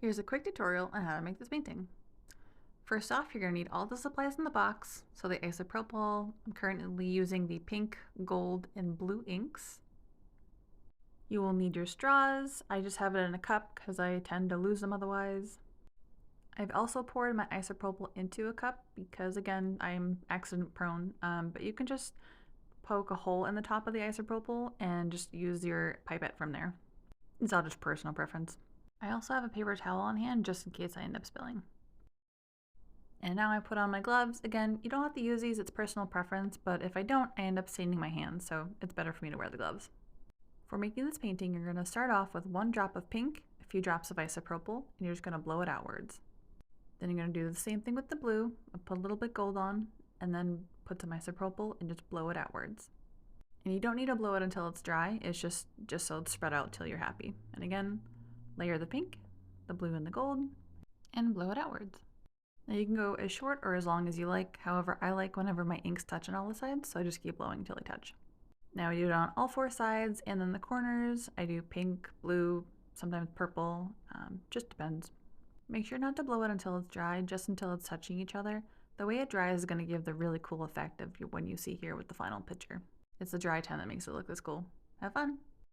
Here's a quick tutorial on how to make this painting. First off, you're going to need all the supplies in the box. So the isopropyl, I'm currently using the pink, gold, and blue inks. You will need your straws. I just have it in a cup because I tend to lose them otherwise. I've also poured my isopropyl into a cup because, again, I'm accident prone, but you can just poke a hole in the top of the isopropyl and just use your pipette from there. It's all just personal preference. I also have a paper towel on hand just in case I end up spilling. And now I put on my gloves. Again, you don't have to use these, it's personal preference, but if I don't, I end up staining my hands, so it's better for me to wear the gloves. For making this painting, you're going to start off with 1 drop of pink, a few drops of isopropyl, and you're just going to blow it outwards. Then you're going to do the same thing with the blue, put a little bit gold on, and then put some isopropyl and just blow it outwards. And you don't need to blow it until it's dry, it's just so it's spread out till you're happy. And again, layer the pink, the blue, and the gold, and blow it outwards. Now you can go as short or as long as you like, however I like whenever my inks touch on all the sides, so I just keep blowing until they touch. Now I do it on all 4 sides, and then the corners, I do pink, blue, sometimes purple, just depends. Make sure not to blow it until it's dry, just until it's touching each other. The way it dries is going to give the really cool effect of when you see here with the final picture. It's the dry time that makes it look this cool. Have fun!